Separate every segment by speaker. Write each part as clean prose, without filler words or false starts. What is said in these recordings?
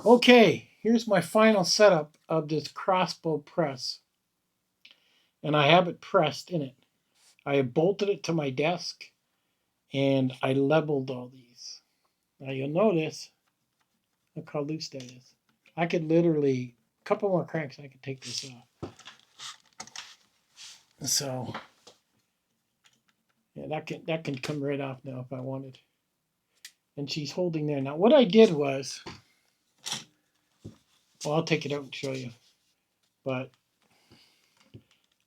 Speaker 1: Okay, here's my final setup of this Crossbow press. And I have it pressed in it. I have bolted it to my desk and I leveled all these. Now you'll notice, look how loose that is. I could literally, a couple more cranks, I could take this off. So, yeah, that can come right off now if I wanted. And she's holding there. Now what I did was, well, I'll take it out and show you. But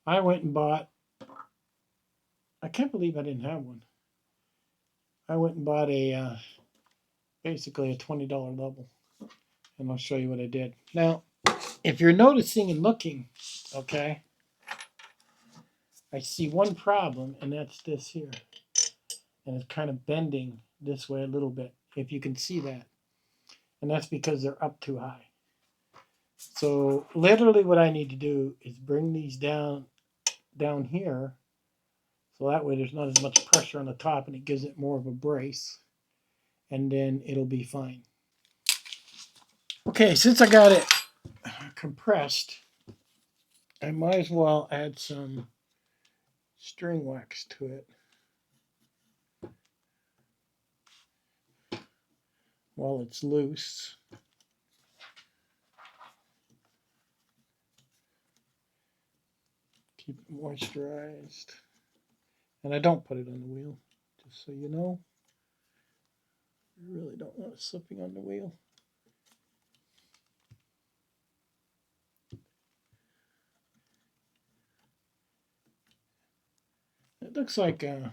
Speaker 1: I went and bought, I can't believe I didn't have one. I went and bought a, basically a $20 level. And I'll show you what I did. Now, if you're noticing and looking, okay, I see one problem, and that's this here. And it's kind of bending this way a little bit, if you can see that. And that's because they're up too high. So literally what I need to do is bring these down here, so that way there's not as much pressure on the top and it gives it more of a brace, and then it'll be fine. Okay, since I got it compressed, I might as well add some string wax to it while it's loose. Keep it moisturized. And I don't put it on the wheel, just so you know. You really don't want it slipping on the wheel. It looks like chapstick,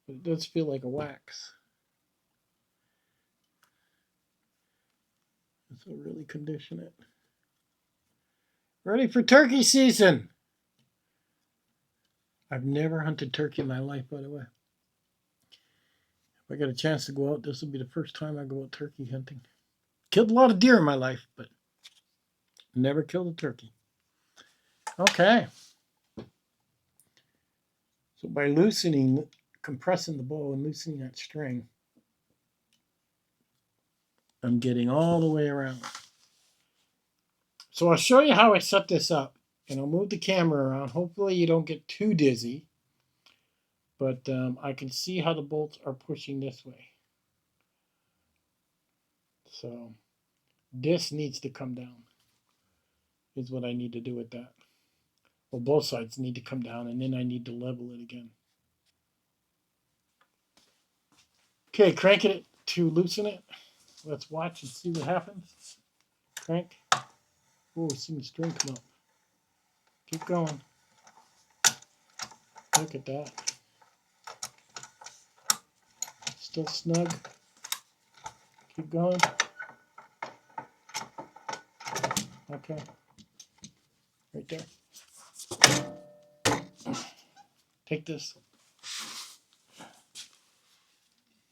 Speaker 1: but it does feel like a wax. This will really condition it. Ready for turkey season. I've never hunted turkey in my life, by the way. If I get a chance to go out, this will be the first time I go out turkey hunting. Killed a lot of deer in my life, but never killed a turkey. Okay. So by loosening, compressing the bow and loosening that string, I'm getting all the way around. So I'll show you how I set this up, and I'll move the camera around. Hopefully you don't get too dizzy, but I can see how the bolts are pushing this way. So this needs to come down, is what I need to do with that. Well, both sides need to come down, and then I need to level it again. Okay, cranking it to loosen it. Let's watch and see what happens. Crank. Oh, see the string come up. Keep going. Look at that. Still snug. Keep going. Okay. Right there. Take this.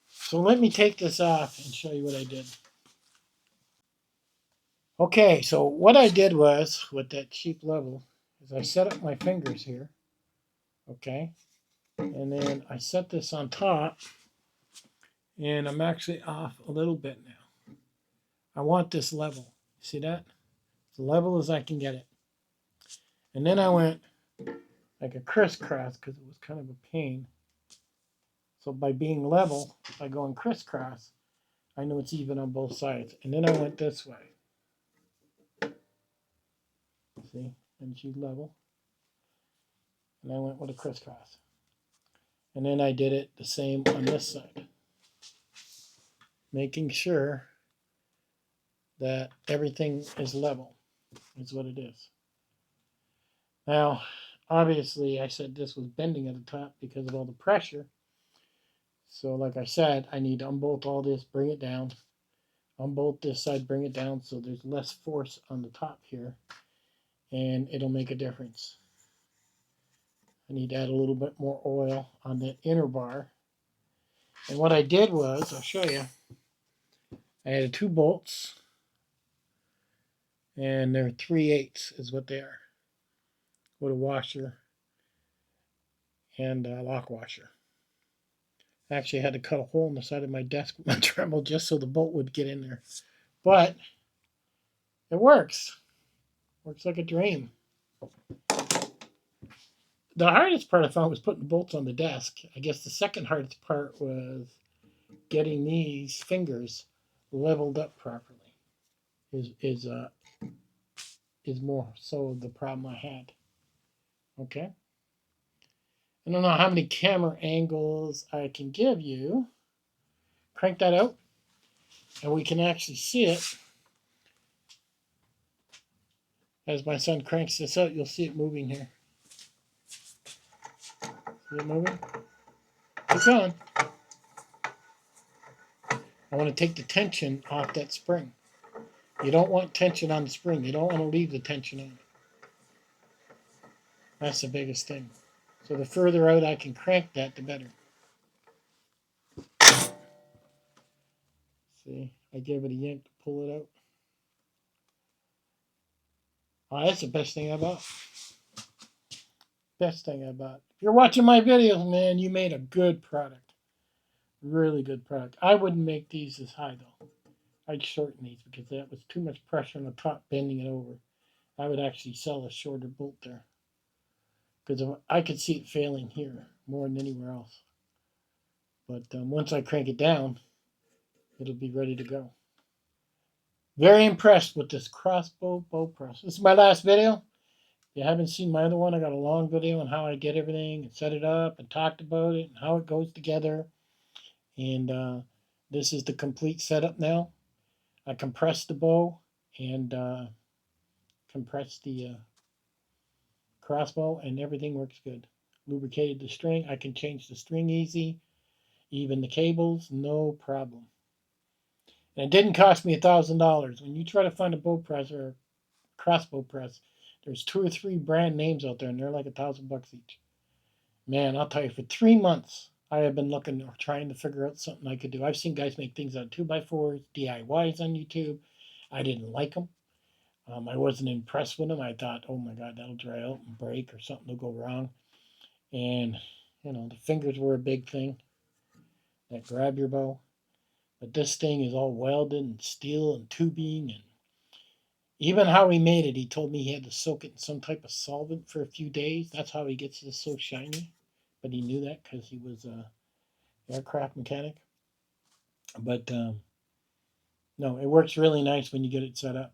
Speaker 1: So let me take this off and show you what I did. Okay, so what I did was, with that cheap level, is I set up my fingers here. Okay. And then I set this on top. And I'm actually off a little bit now. I want this level. See that? As level as I can get it. And then I went like a crisscross because it was kind of a pain. So by being level, by going crisscross, I know it's even on both sides. And then I went this way. See? And she's level. And I went with a crisscross. And then I did it the same on this side. Making sure that everything is level is what it is. Now, obviously, I said this was bending at the top because of all the pressure. So like I said, I need to unbolt all this, bring it down. Unbolt this side, bring it down so there's less force on the top here. And it'll make a difference. I need to add a little bit more oil on that inner bar. And what I did was, I'll show you, I added 2 bolts. And they're 3/8 is what they are. With a washer and a lock washer. Actually, I had to cut a hole in the side of my desk with my Dremel just so the bolt would get in there. But it works. Works like a dream. The hardest part I found was putting the bolts on the desk. I guess the second hardest part was getting these fingers leveled up properly. Is more so the problem I had. Okay. I don't know how many camera angles I can give you. Crank that out, and we can actually see it. As my son cranks this out, you'll see it moving here. See it moving? Keep going. I want to take the tension off that spring. You don't want tension on the spring. You don't want to leave the tension on. That's the biggest thing. So the further out I can crank that, the better. See, I gave it a yank to pull it out. Oh, that's the best thing I bought. Best thing I bought. If you're watching my videos, man, you made a good product. Really good product. I wouldn't make these as high, though. I'd shorten these because that was too much pressure on the top, bending it over. I would actually sell a shorter bolt there. Because I could see it failing here more than anywhere else. But once I crank it down, it'll be ready to go. Very impressed with this Crossbow bow press. This is my last video. If you haven't seen my other one, I got a long video on how I get everything and set it up and talked about it and how it goes together. And this is the complete setup now. I compressed the bow and compressed the crossbow, and everything works good. Lubricated the string. I can change the string easy. Even the cables, no problem. And it didn't cost me $1,000. When you try to find a bow press or a crossbow press, there's 2 or 3 brand names out there, and they're like $1,000 each. Man, I'll tell you, for 3 months, I have been looking or trying to figure out something I could do. I've seen guys make things out of 2x4s, DIYs on YouTube. I didn't like them. I wasn't impressed with them. I thought, oh my God, that'll dry out and break or something will go wrong. And, you know, the fingers were a big thing that grab your bow. But this thing is all welded and steel and tubing. And even how he made it, he told me he had to soak it in some type of solvent for a few days. That's how he gets this so shiny. But he knew that because he was an aircraft mechanic. But no, it works really nice when you get it set up.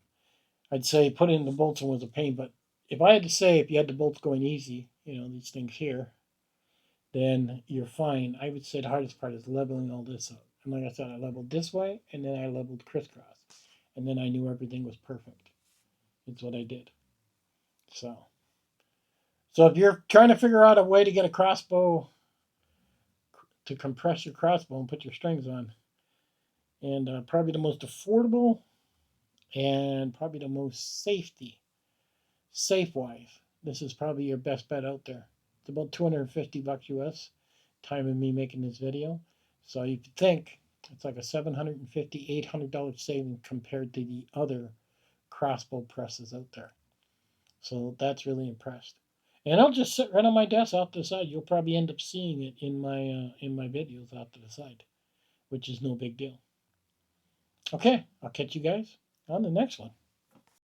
Speaker 1: I'd say putting the bolts in was a pain, but if I had to say, if you had the bolts going easy, you know, these things here, then you're fine. I would say the hardest part is leveling all this up. And like I said, I leveled this way, and then I leveled crisscross. And then I knew everything was perfect. It's what I did. So if you're trying to figure out a way to get a crossbow, to compress your crossbow and put your strings on, and probably the most affordable and probably the most safe-wise, this is probably your best bet out there. It's about $250 US, time of me making this video. So you could think it's like a $750, $800 saving compared to the other crossbow presses out there. So that's really impressed. And I'll just sit right on my desk out to the side. You'll probably end up seeing it in my videos out to the side, which is no big deal. Okay, I'll catch you guys on the next one.